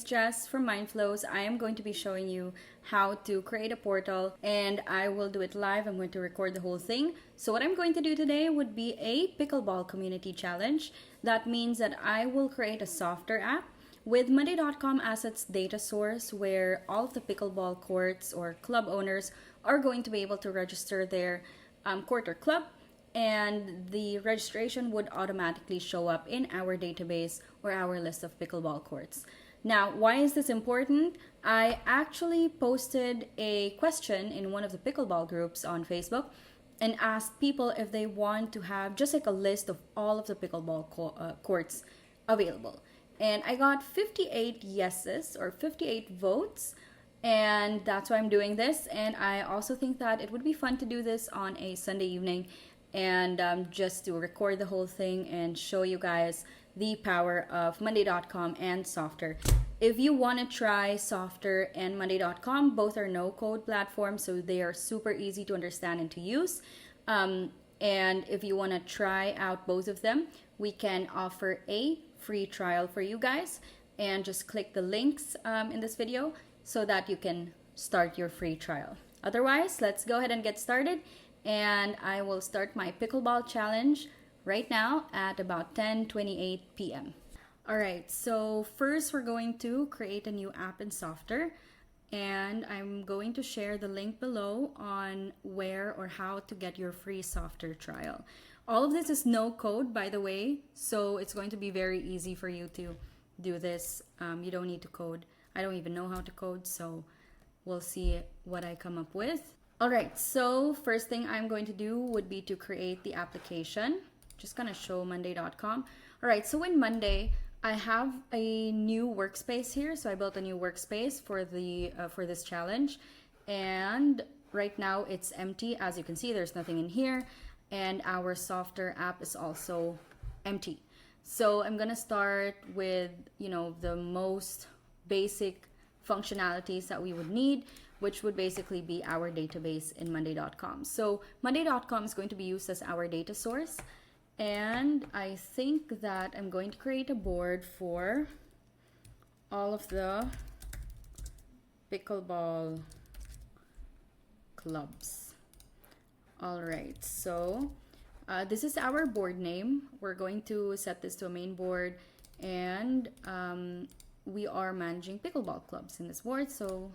Jess from Mindflows. I am going to be showing you how to create a portal, and I will do it live. I'm going to record the whole thing. So what I'm going to do today would be a pickleball community challenge. That means that I will create a Softr app with Monday.com as its data source, where all of the pickleball courts or club owners are going to be able to register their court or club, and the registration would automatically show up in our database or our list of pickleball courts. Now, why is this important? I actually posted a question in one of the pickleball groups on Facebook and asked people if they want to have just like a list of all of the pickleball courts available. And I got 58 yeses or 58 votes, and that's why I'm doing this. And I also think that it would be fun to do this on a Sunday evening and just to record the whole thing and show you guys the power of Monday.com and Softr. If you want to try Softr and Monday.com, both are no-code platforms, so they are super easy to understand and to use. And if you want to try out both of them, we can offer a free trial for you guys, and just click the links in this video so that you can start your free trial. Otherwise, let's go ahead and get started, and I will start my pickleball challenge right now at about 10:28 p.m. Alright, so first we're going to create a new app in Softr, and I'm going to share the link below on where or how to get your free Softr trial. All of this is no code, by the way, so it's going to be very easy for you to do this. You don't need to code. I don't even know how to code, so we'll see what I come up with. Alright, so first thing I'm going to do would be to create the application. Just gonna show Monday.com. Alright, so in Monday, I have a new workspace here. So I built a new workspace for the for this challenge, and right now it's empty. As you can see, there's nothing in here, and our Softr app is also empty. So I'm gonna start with, you know, the most basic functionalities that we would need, which would basically be our database in Monday.com. So Monday.com is going to be used as our data source, and I think that I'm going to create a board for all of the pickleball clubs. All right, so this is our board name. We're going to set this to a main board, and we are managing pickleball clubs in this board, so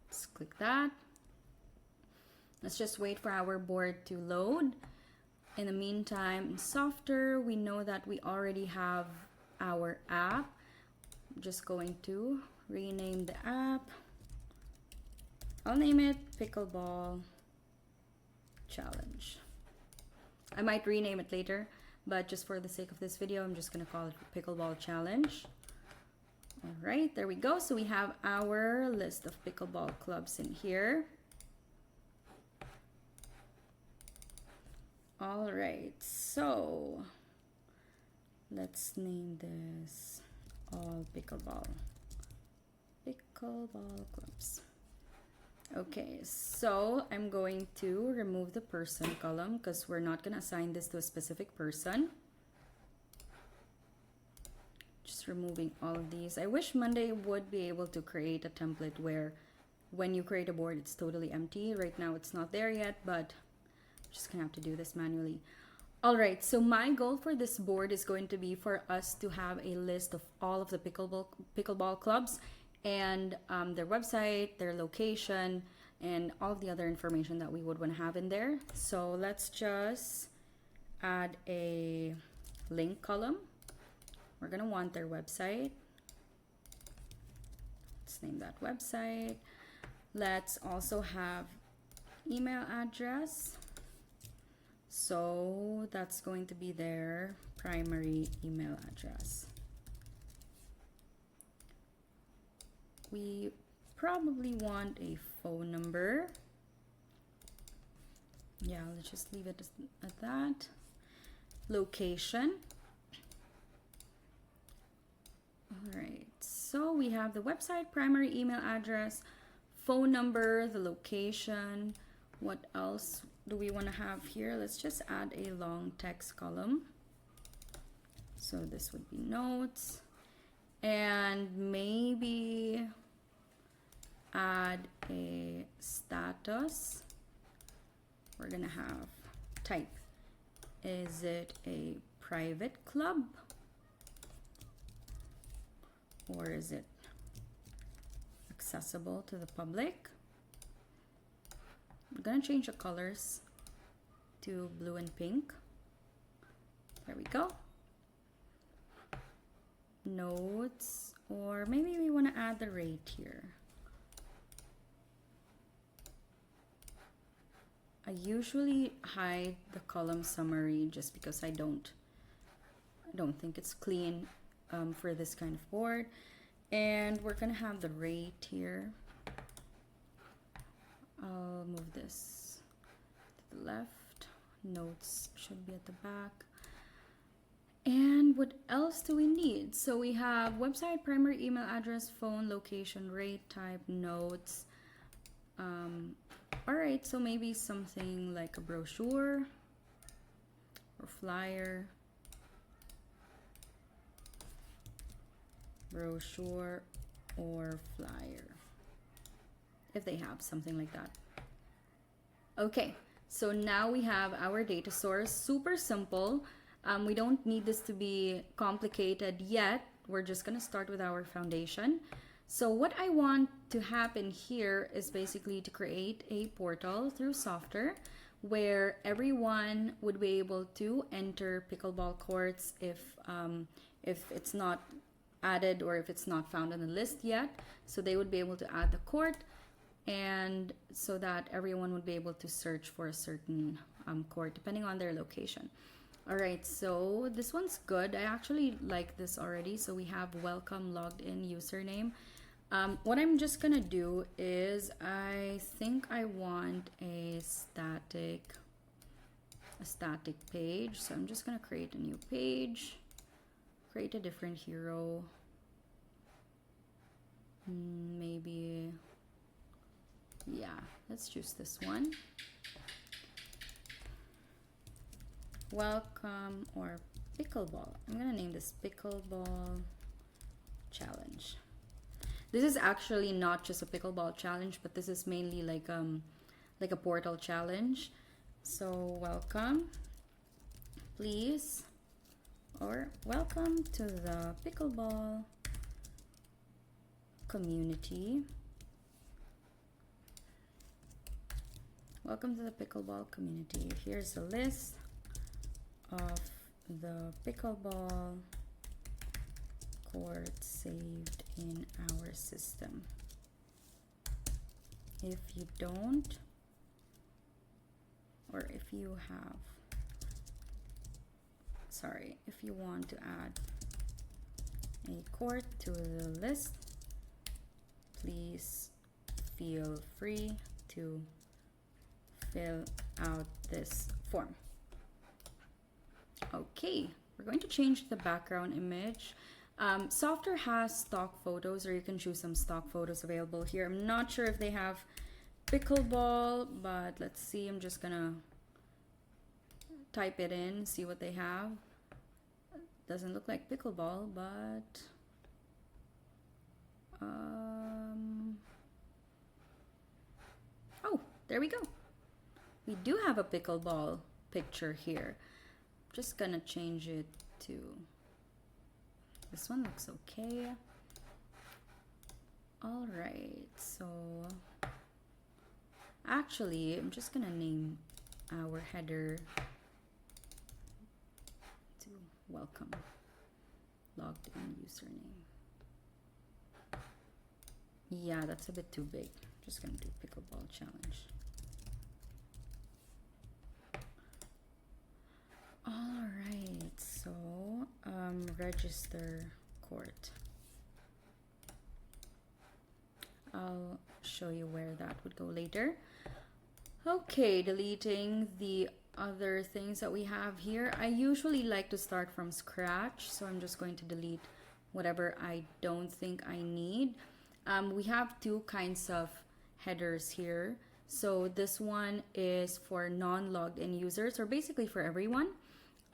let's click that. Let's just wait for our board to load. In the meantime, in Softr, we know that we already have our app. I'm just going to rename the app. I'll name it Pickleball Challenge. I might rename it later, but just for the sake of this video, I'm just going to call it Pickleball Challenge. All right, there we go. So we have our list of pickleball clubs in here. All right, so let's name this all pickleball clubs. Okay, so I'm going to remove the person column because we're not going to assign this to a specific person. Just removing all of these. I wish Monday would be able to create a template where when you create a board, it's totally empty. Right now, it's not there yet, but just gonna have to do this manually. All right, so my goal for this board is going to be for us to have a list of all of the pickleball clubs and their website, their location, and all of the other information that we would want to have in there. So let's just add a link column. We're gonna want their website. Let's name that website. Let's also have email address. So that's going to be their primary email address. We probably want a phone number. Yeah, let's just leave it at that. Location. All right, so we have the website, primary email address, phone number, the location. What else do we want to have here? Let's just add a long text column. So this would be notes. and maybe add a status. We're gonna have type. Is it a private club or is it accessible to the public? I'm gonna change the colors to blue and pink. There we go. Notes, or maybe we want to add the rate here. I usually hide the column summary just because I don't think it's clean for this kind of board. And we're gonna have the rate here. I'll move this to the left. Notes should be at the back. And what else do we need? So we have website, primary email address, phone, location, rate, type, notes. All right, so maybe something like a brochure or flyer. Brochure or flyer, if they have something like that. Okay, so now we have our data source. Super simple. We don't need this to be complicated yet. We're just gonna start with our foundation. So what I want to happen here is basically to create a portal through Softr where everyone would be able to enter pickleball courts if it's not added or if it's not found on the list yet. So they would be able to add the court, and so that everyone would be able to search for a certain court depending on their location. All right, so this one's good. I actually like this already. So we have welcome logged in username. What I'm just gonna do is I think I want a static page. So I'm just gonna create a new page, create a different hero. Maybe, yeah, let's choose this one. Welcome or pickleball. I'm gonna name this pickleball challenge. This is actually not just a pickleball challenge, but this is mainly like a portal challenge. So welcome, please, or welcome to the pickleball community. Welcome to the pickleball community. Here's a list of the pickleball courts saved in our system. If you don't, or if you have, sorry, if you want to add a court to the list, please feel free to fill out this form. Okay, we're going to change the background image. Softr has stock photos, or you can choose some stock photos available here. I'm not sure if they have pickleball, but let's see. I'm just gonna type it in, see what they have. Doesn't look like pickleball, but oh, there we go. We do have a pickleball picture here. Just gonna change it to, this one looks okay. All right, so actually I'm just gonna name our header to welcome logged in username. Yeah, that's a bit too big. Just gonna do pickleball challenge. All right, so register court. I'll show you where that would go later. Okay, deleting the other things that we have here. I usually like to start from scratch, so I'm just going to delete whatever I don't think I need. We have two kinds of headers here. So this one is for non-logged in users, or basically for everyone.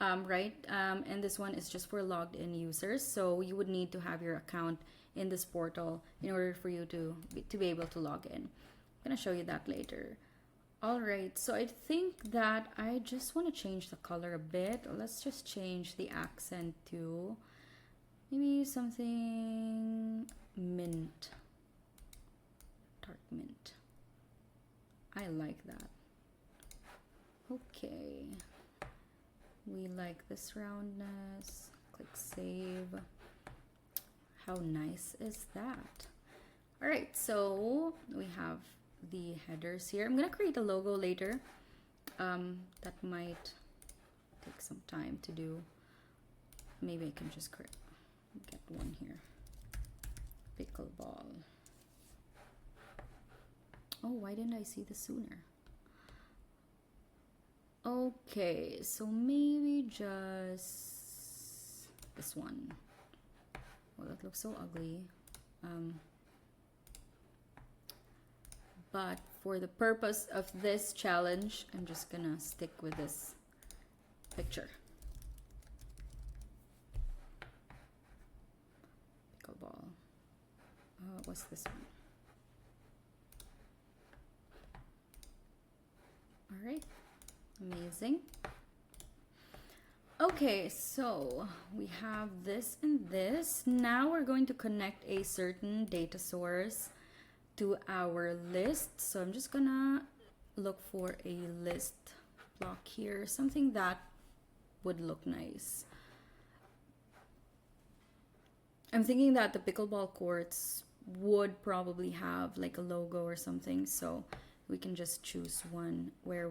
right? And this one is just for logged in users. So you would need to have your account in this portal in order for you to be able to log in. I'm gonna show you that later. All right, so I think that I just want to change the color a bit. Let's just change the accent to maybe something mint, dark mint. I like that. Okay, we like this roundness. Click save. How nice is that? All right, so we have the headers here. I'm gonna create a logo later. That might take some time to do. Maybe I can just get one here. Pickleball. Oh, why didn't I see this sooner? Okay, so maybe just this one. Oh, that looks so ugly. But for the purpose of this challenge, I'm just gonna stick with this picture. Pickleball. What's this one? All right, amazing. Okay, so we have this and this. Now we're going to connect a certain data source to our list. So I'm just gonna look for a list block here, something that would look nice. I'm thinking that the pickleball courts would probably have like a logo or something, so we can just choose one where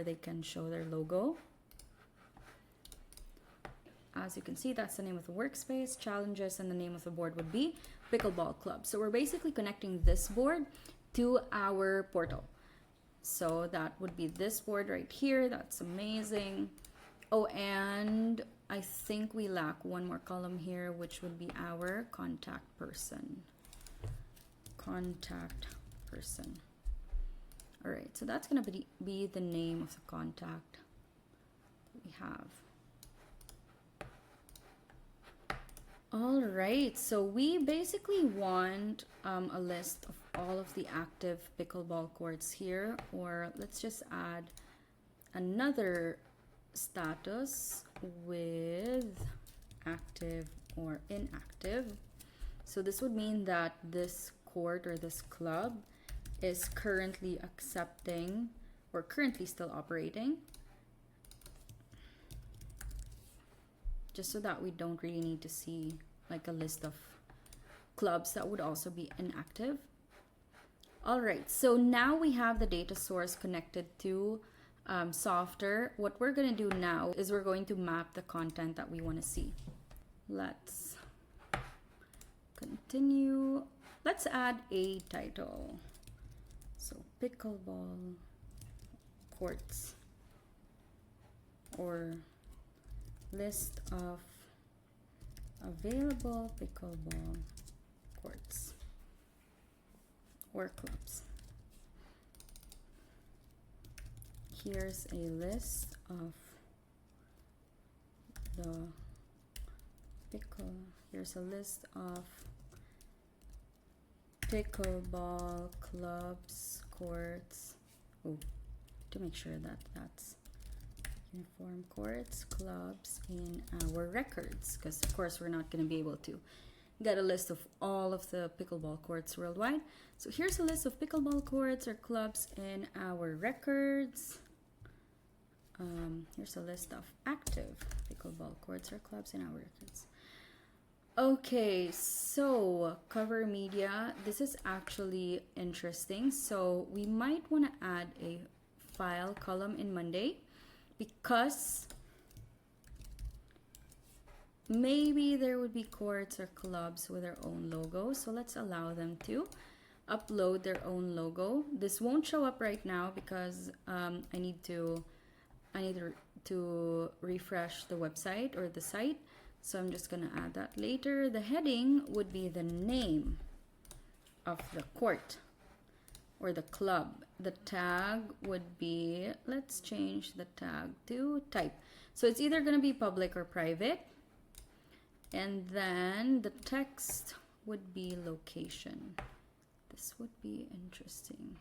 they can show their logo. As you can see, that's the name of the workspace, challenges, and the name of the board would be Pickleball Club. So we're basically connecting this board to our portal. So that would be this board right here. That's amazing. Oh, and I think we lack one more column here, which would be our contact person. Contact person. All right, so that's gonna be the name of the contact that we have. All right, so we basically want a list of all of the active pickleball courts here, or let's just add another status with active or inactive. So this would mean that this court or this club is currently accepting or currently still operating, just so that we don't really need to see like a list of clubs that would also be inactive. All right, so now we have the data source connected to Softr. What we're gonna do now is we're going to map the content that we wanna see. Let's continue. Let's add a title. So pickleball courts, or list of available pickleball courts or clubs. Here's a list of here's a list of pickleball clubs, courts. Oh, to make sure that that's uniform courts, clubs in our records, because of course we're not going to be able to get a list of all of the pickleball courts worldwide. So here's a list of pickleball courts or clubs in our records. Here's a list of active pickleball courts or clubs in our records. Okay, so cover media. This is actually interesting. So we might want to add a file column in Monday, because maybe there would be courts or clubs with their own logo. So let's allow them to upload their own logo. This won't show up right now because I need to refresh the website or the site. So I'm just gonna add that later. The heading would be the name of the court. or the club. The tag would be, let's change the tag to type. So it's either going to be public or private. And then the text would be location. This would be interesting.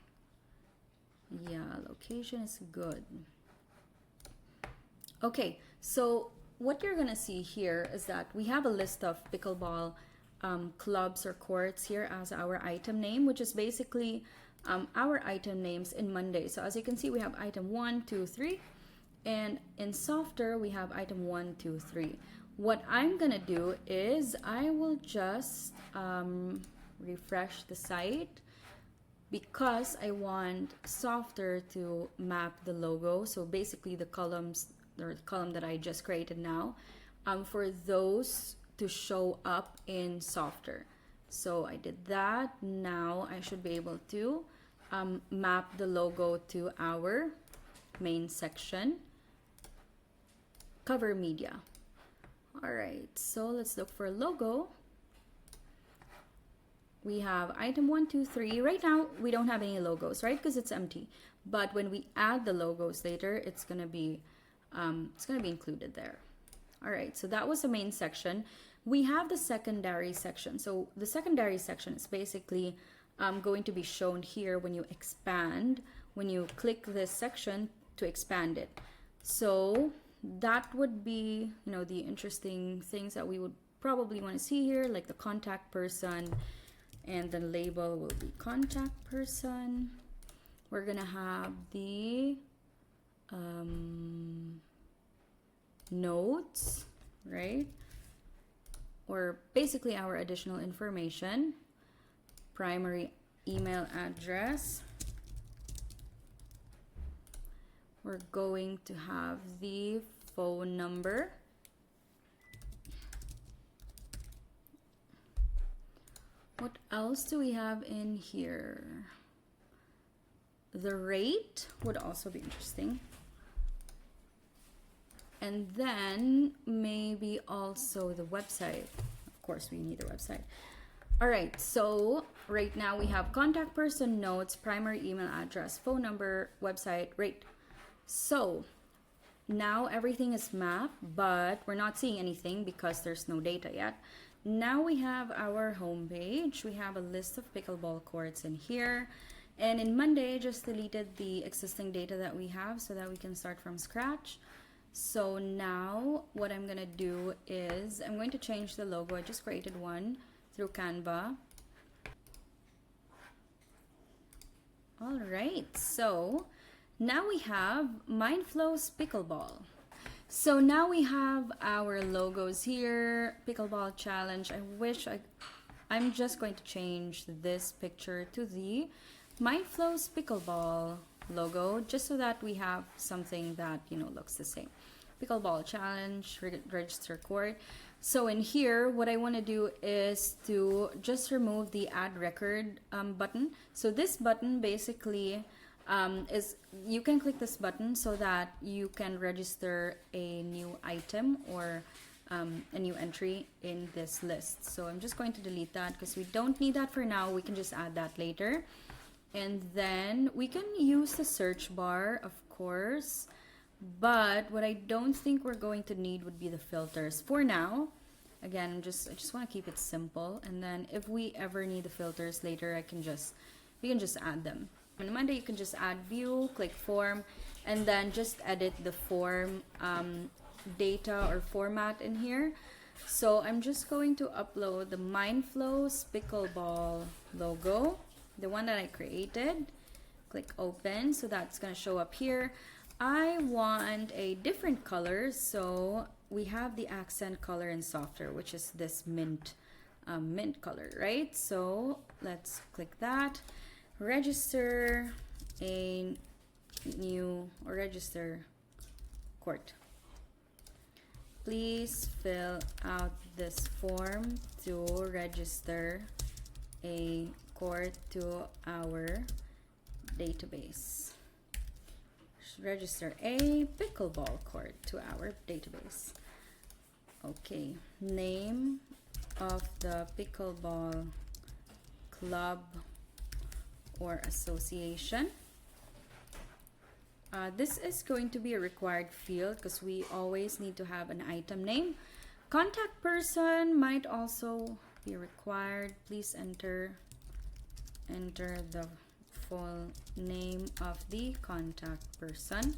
Yeah, location is good. Okay, so what you're gonna see here is that we have a list of pickleball clubs or courts here as our item name, which is basically our item names in Monday. So as you can see, we have item 1, 2, 3, and in Softr we have item 1, 2, 3. What I'm gonna do is I will just refresh the site because I want Softr to map the logo. So basically the columns, or the column that I just created now, for those to show up in Softr. So I did that. Now I should be able to map the logo to our main section, cover media. All right, so let's look for a logo. We have item 1, 2, 3. Right now we don't have any logos, right? Because it's empty. But when we add the logos later, it's gonna be included there. All right, so that was the main section. We have the secondary section. So the secondary section is basically going to be shown here when you expand, when you click this section to expand it. So that would be, you know, the interesting things that we would probably want to see here, like the contact person, and the label will be contact person. We're gonna have the notes, right? Or basically our additional information, primary email address. We're going to have the phone number. What else do we have in here? The rate would also be interesting. And then maybe also the website. Of course, we need a website. All right, so right now we have contact person, notes, primary email address, phone number, website, rate. So now everything is mapped, but we're not seeing anything because there's no data yet. Now we have our home page. We have a list of pickleball courts in here. And in Monday, I just deleted the existing data that we have so that we can start from scratch. So now what I'm gonna do is I'm going to change the logo. I just created one through Canva. All right, so now we have Mindflow's Pickleball. So now we have our logos here, Pickleball Challenge. I'm just going to change this picture to the Mindflow's Pickleball logo, just so that we have something that, you know, looks the same. Pickleball Challenge, register court. So in here, what I want to do is to just remove the add record button. So this button basically is, you can click this button so that you can register a new item or a new entry in this list. So I'm just going to delete that because we don't need that for now. We can just add that later. And then we can use the search bar, of course, but what I don't think we're going to need would be the filters for now. Again, I just want to keep it simple, and then if we ever need the filters later, we can just add them. On Monday, you can just add view, click form, and then just edit the form data or format in here. So I'm just going to upload the Mindflow's Pickleball logo, the one that I created. Click open, so that's going to show up here. I want a different color, so we have the accent color in Softr, which is this mint color, right? So let's click that. Register a new or register court. Please fill out this form to register a court to our database. Register a pickleball court to our database. Okay, name of the pickleball club or association. This is going to be a required field because we always need to have an item name. Contact person might also be required. Please enter the full name of the contact person.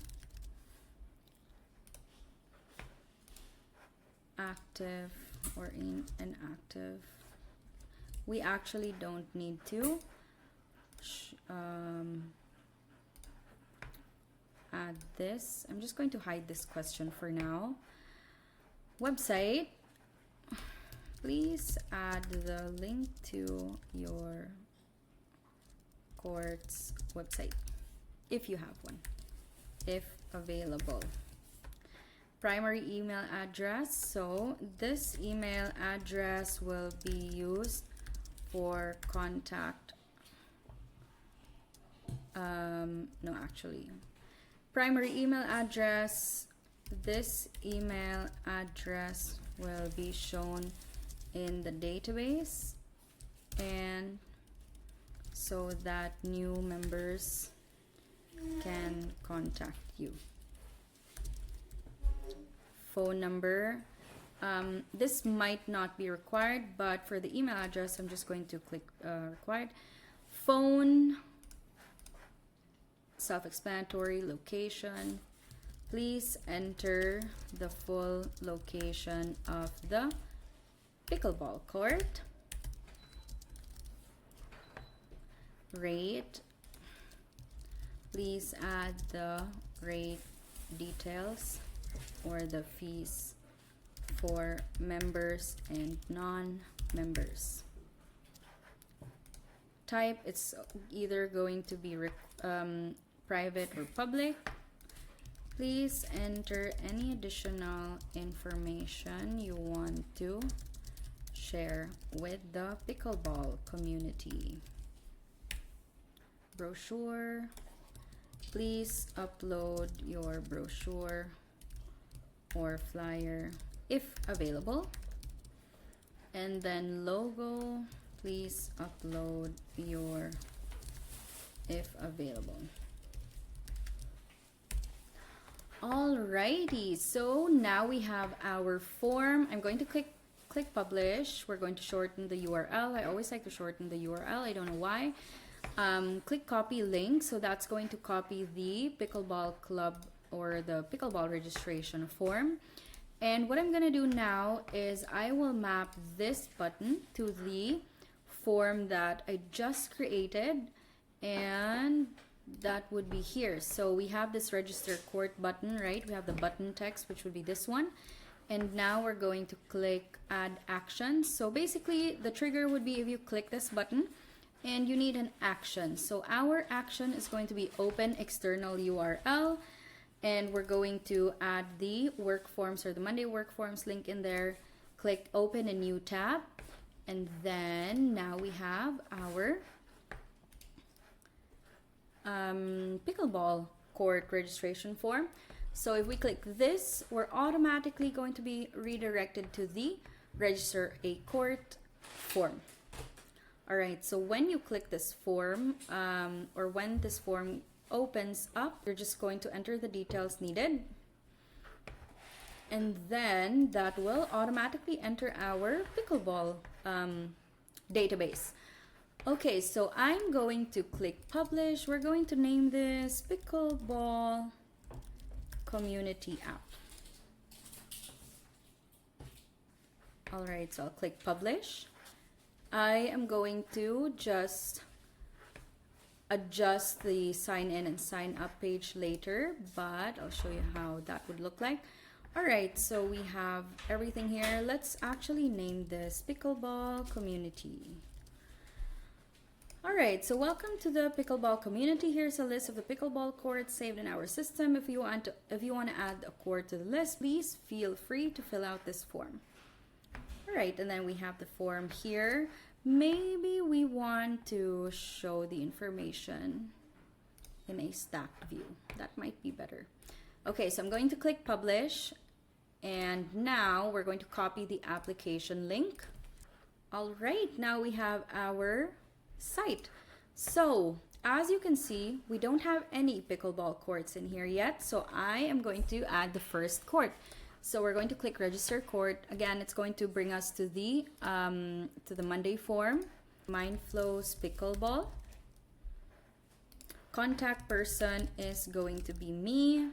Active or inactive. We actually don't need to add this. I'm just going to hide this question for now. Website. Please add the link to your court's website if you have one, if available. Primary email address. So this email address will be used for contact. No, actually, primary email address. This email address will be shown in the database, and so that new members can contact you. Phone number. This might not be required, but for the email address, I'm just going to click required. Phone, self-explanatory. Location. Please enter the full location of the pickleball court. Rate. Please add the rate details or the fees for members and non-members. Type, it's either going to be private or public. Please enter any additional information you want to share with the pickleball community. Brochure. Please upload your brochure or flyer if available. And then logo, please upload your if available. Alrighty, so now we have our form. I'm going to click publish. We're going to shorten the URL. I always like to shorten the URL. I don't know why. Click copy link. So that's going to copy the pickleball club or the pickleball registration form. And what I'm going to do now is I will map this button to the form that I just created, and that would be here. So we have this register court button, right? We have the button text, which would be this one. And now we're going to click add action. So basically the trigger would be if you click this button and you need an action. So our action is going to be open external URL, and we're going to add the work forms or the Monday work forms link in there. Click open a new tab, and then now we have our pickleball court registration form. So if we click this, we're automatically going to be redirected to the register a court form. All right, so when you click this form, or when this form opens up, you're just going to enter the details needed, and then that will automatically enter our pickleball database. Okay, so I'm going to click publish. We're going to name this Pickleball Community App. All right, so I'll click publish. I am going to just adjust the sign in and sign up page later, but I'll show you how that would look like. All right, so we have everything here. Let's actually name this Pickleball Community. All right, so welcome to the pickleball community. Here's a list of the pickleball courts saved in our system. If you want to add a court to the list, please feel free to fill out this form. All right, and then we have the form here. Maybe we want to show the information in a stacked view. That might be better. Okay, so I'm going to click publish, and now we're going to copy the application link. All right, now we have our site. So As you can see, we don't have any pickleball courts in here yet, so I am going to add the first court. So we're going to click register court. Again, it's going to bring us to the Monday form. Mindflows pickleball. Contact person is going to be me.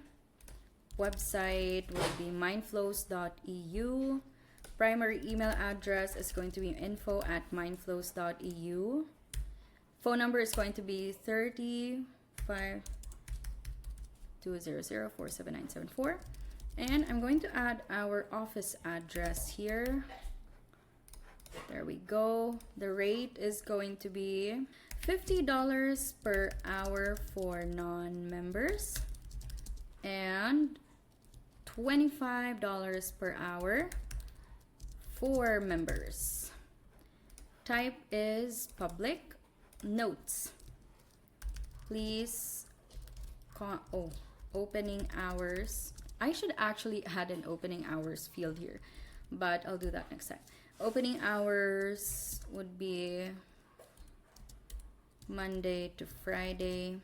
Website will be mindflows.eu. Primary email address is going to be info@mindflows.eu. Phone number is going to be 35-200-47974. And I'm going to add our office address here. There we go. The rate is going to be $50 per hour for non-members and $25 per hour for members. Type is public. Notes. Please, opening hours. I should actually add an opening hours field here, but I'll do that next time. Opening hours would be Monday to Friday,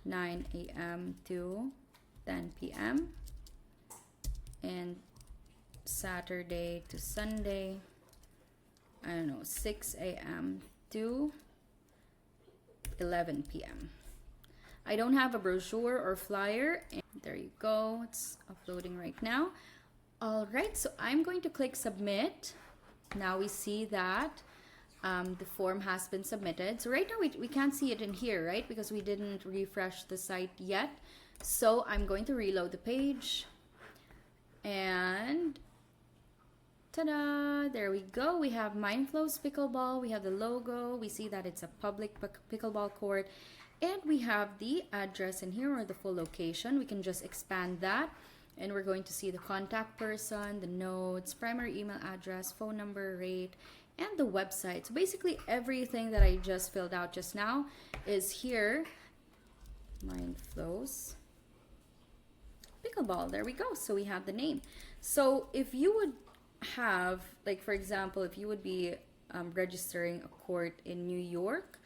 9 a.m. to 10 p.m. and Saturday to Sunday, 6 a.m. to 11 p.m. I don't have a brochure or flyer. And there you go. It's uploading right now. All right, so I'm going to click submit. Now we see that the form has been submitted. So right now we can't see it in here, right? Because we didn't refresh the site yet. So I'm going to reload the page. And ta-da! There we go. We have Mindflows Pickleball. We have the logo. We see that it's a public pickleball court. And we have the address in here, or the full location. We can just expand that. And we're going to see the contact person, the notes, primary email address, phone number, rate, and the website. So basically everything that I just filled out just now is here. Mindflows Pickleball. There we go. So we have the name. So if you would have, like, for example, if you would be registering a court in New York,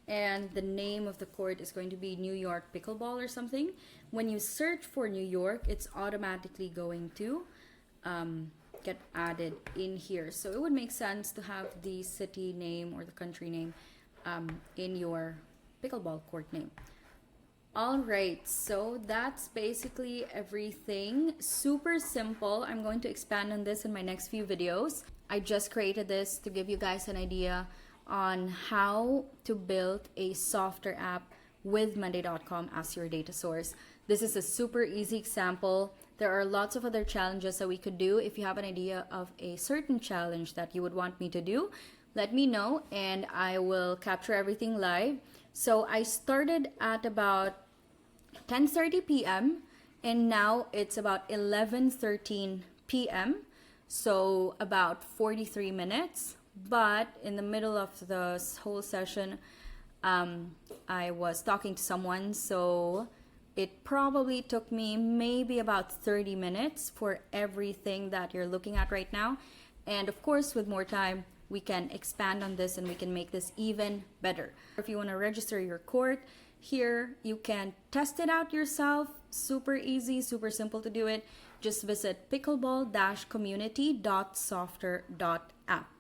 and the name of the court is going to be New York Pickleball or something, when you search for New York, it's automatically going to get added in here. So it would make sense to have the city name or the country name in your pickleball court name. All right, so that's basically everything. Super simple. I'm going to expand on this in my next few videos. I just created this to give you guys an idea on how to build a Softr app with Monday.com as your data source. This is a super easy example. There are lots of other challenges that we could do. If you have an idea of a certain challenge that you would want me to do, let me know and I will capture everything live. So I started at about 10:30 p.m. and now it's about 11:13 p.m. So about 43 minutes. But in the middle of the whole session, I was talking to someone, so it probably took me maybe about 30 minutes for everything that you're looking at right now. And of course, with more time, we can expand on this and we can make this even better. If you want to register your court, here you can test it out yourself. Super easy, super simple to do it. Just visit pickleball-community.softr.app.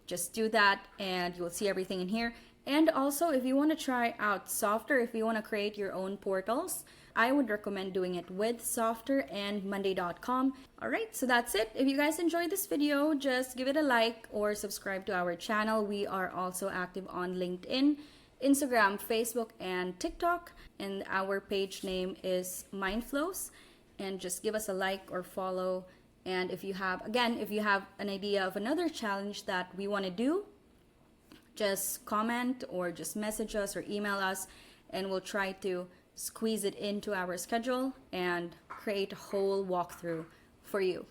Just do that and you will see everything in here. And also, if you want to try out Softr, if you want to create your own portals, I would recommend doing it with Softr and Monday.com. Alright, so that's it. If you guys enjoyed this video, just give it a like or subscribe to our channel. We are also active on LinkedIn, Instagram, Facebook, and TikTok. And our page name is Mindflows. And just give us a like or follow. And if you have, again, if you have an idea of another challenge that we want to do, just comment or just message us or email us and we'll try to squeeze it into our schedule and create a whole walkthrough for you.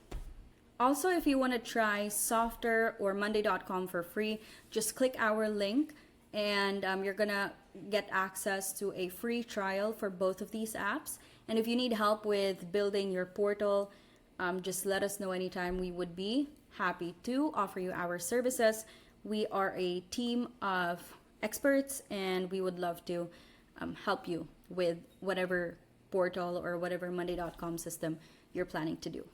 Also, if you want to try Softr or Monday.com for free, just click our link and you're gonna get access to a free trial for both of these apps. And if you need help with building your portal, just let us know anytime. We would be happy to offer you our services. We are a team of experts, and we would love to help you with whatever portal or whatever Monday.com system you're planning to do.